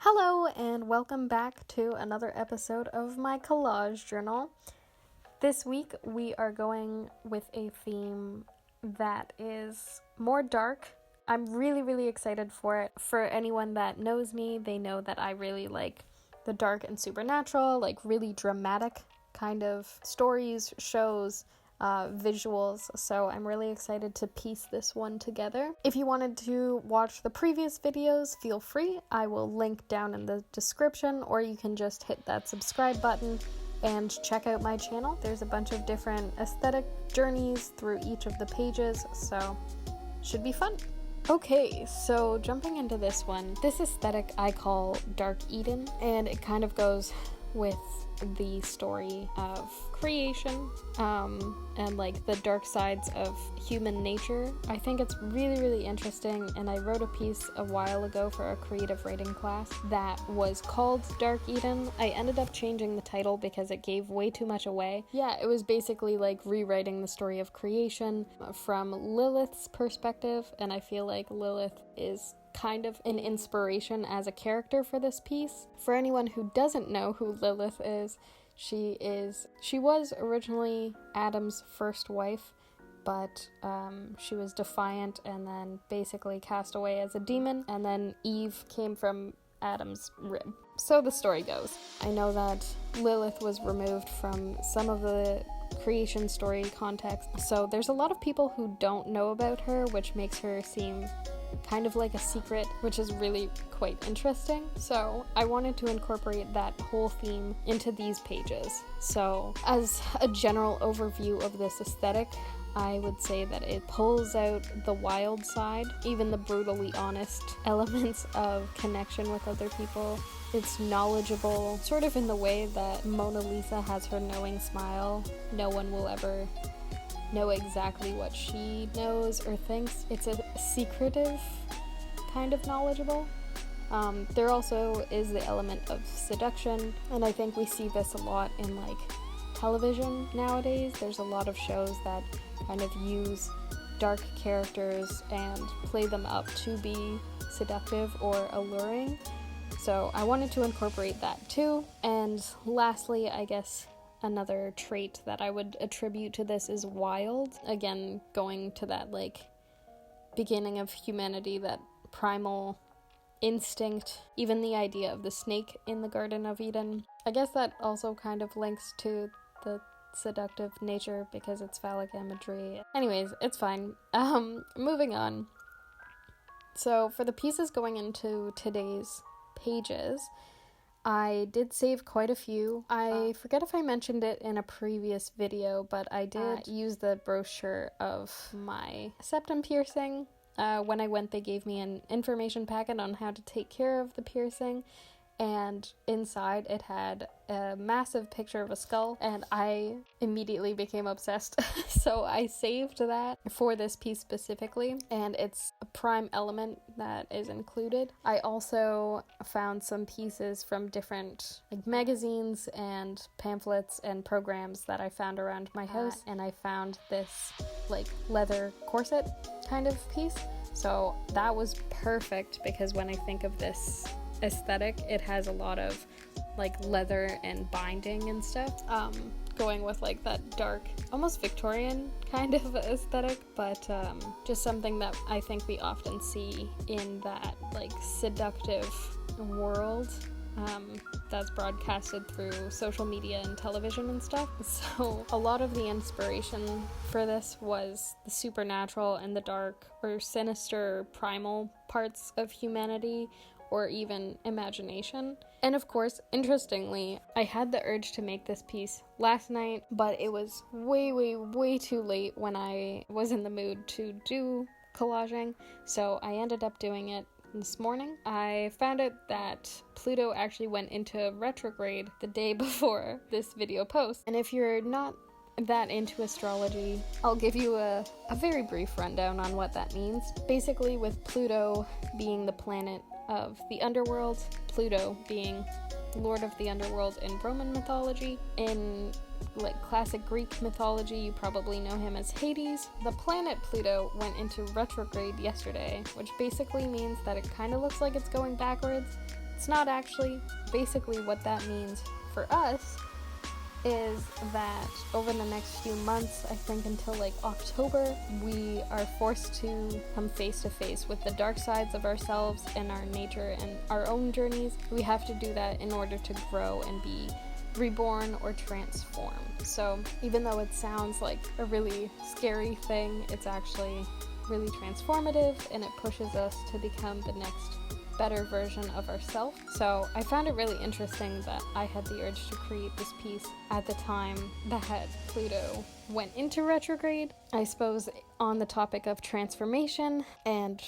Hello and welcome back to another episode of my collage journal. This week we are going with a theme that is more dark. I'm really excited for it. For anyone that knows me, they know that I really like the dark and supernatural, like really dramatic kind of stories, shows, visuals, so I'm really excited to piece this one together. If you wanted to watch the previous videos, feel free. I will link down in the description, or you can just hit that subscribe button and check out my channel. There's a bunch of different aesthetic journeys through each of the pages, so should be fun. Okay, so jumping into this one, this aesthetic I call Dark Eden, and it kind of goes with the story of creation and like the dark sides of human nature. I think it's really interesting, and I wrote a piece a while ago for a creative writing class that was called Dark Eden. I ended up changing the title because it gave way too much away. Yeah, it was basically like rewriting the story of creation from Lilith's perspective, and I feel like Lilith is kind of an inspiration as a character for this piece. For anyone who doesn't know who Lilith is, she was originally Adam's first wife, but she was defiant and then basically cast away as a demon, and then Eve came from Adam's rib. So the story goes. I know that Lilith was removed from some of the creation story context, so there's a lot of people who don't know about her, which makes her seem kind of like a secret, which is really quite interesting. So I wanted to incorporate that whole theme into these pages. So as a general overview of this aesthetic, I would say that it pulls out the wild side, even the brutally honest elements of connection with other people. It's knowledgeable, sort of in the way that Mona Lisa has her knowing smile. No one will ever know exactly what she knows or thinks. It's a secretive kind of knowledgeable. There also is the element of seduction, and I think we see this a lot in like television nowadays. There's a lot of shows that kind of use dark characters and play them up to be seductive or alluring. So I wanted to incorporate that too. And lastly, I guess another trait that I would attribute to this is wild. Again, going to that like beginning of humanity, that primal instinct, even the idea of the snake in the Garden of Eden. I guess that also kind of links to the seductive nature because it's phallic imagery. Anyways, it's fine. Moving on. So for the pieces going into today's pages, I did save quite a few. I forget if I mentioned it in a previous video, but I did use the brochure of my septum piercing. When I went, they gave me an information packet on how to take care of the piercing, and inside it had a massive picture of a skull, and I immediately became obsessed. So I saved that for this piece specifically, and it's a prime element that is included. I also found some pieces from different like magazines and pamphlets and programs that I found around my house, and I found this like leather corset kind of piece. So that was perfect because when I think of this aesthetic, it has a lot of like leather and binding and stuff, going with like that dark, almost Victorian kind of aesthetic, but just something that I think we often see in that like seductive world that's broadcasted through social media and television and stuff. So a lot of the inspiration for this was the supernatural and the dark or sinister primal parts of humanity, or even imagination. And of course, interestingly, I had the urge to make this piece last night, but it was way too late when I was in the mood to do collaging, so I ended up doing it this morning. I found out that Pluto actually went into retrograde the day before this video post, and if you're not that into astrology, I'll give you a very brief rundown on what that means. Basically, with Pluto being the planet of the underworld, Pluto being Lord of the Underworld in Roman mythology, in like classic Greek mythology, you probably know him as Hades. The planet Pluto went into retrograde yesterday, which basically means that it kind of looks like it's going backwards. it's not actually. Basically what that means for us is that over the next few months, I think until like October, we are forced to come face to face with the dark sides of ourselves and our nature and our own journeys. We have to do that in order to grow and be reborn or transformed. So even though it sounds like a really scary thing, it's actually really transformative, and it pushes us to become the next better version of ourselves. So I found it really interesting that I had the urge to create this piece at the time that Pluto went into retrograde. I suppose on the topic of transformation and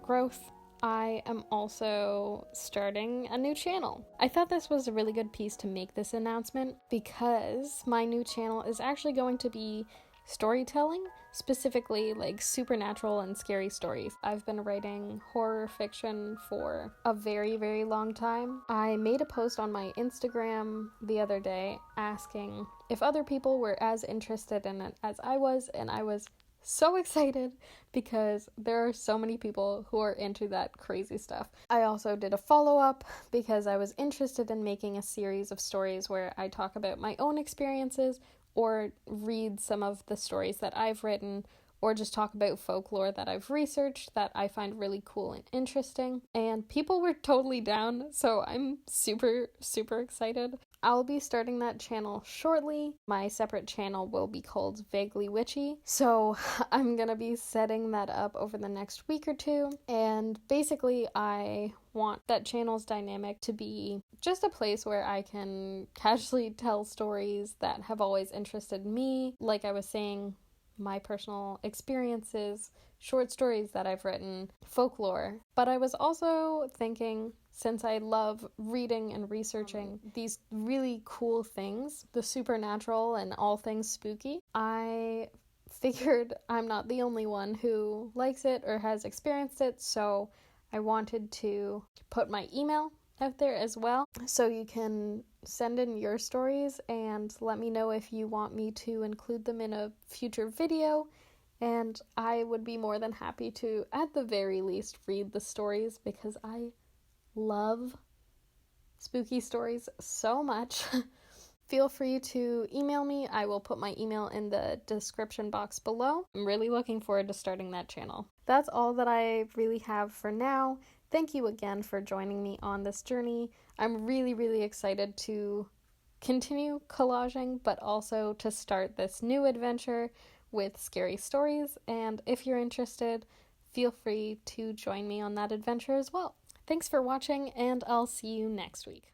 growth, I am also starting a new channel. I thought this was a really good piece to make this announcement because my new channel is actually going to be storytelling, specifically like supernatural and scary stories. I've been writing horror fiction for a very, very long time. I made a post on my Instagram the other day asking if other people were as interested in it as I was, and I was so excited because there are so many people who are into that crazy stuff. I also did a follow-up because I was interested in making a series of stories where I talk about my own experiences or read some of the stories that I've written, or just talk about folklore that I've researched that I find really cool and interesting. And people were totally down, so I'm super, super excited. I'll be starting that channel shortly. My separate channel will be called Vaguely Witchy, so I'm gonna be setting that up over the next week or two. And basically, I want that channel's dynamic to be just a place where I can casually tell stories that have always interested me. Like I was saying, my personal experiences, short stories that I've written, folklore. But I was also thinking, since I love reading and researching these really cool things, the supernatural and all things spooky, I figured I'm not the only one who likes it or has experienced it, so I wanted to put my email out there as well, so you can send in your stories and let me know if you want me to include them in a future video, and I would be more than happy to, at the very least, read the stories because I love spooky stories so much. Feel free to email me. I will put my email in the description box below. I'm really looking forward to starting that channel. That's all that I really have for now. Thank you again for joining me on this journey. I'm really, really excited to continue collaging, but also to start this new adventure with scary stories. And if you're interested, feel free to join me on that adventure as well. Thanks for watching, and I'll see you next week.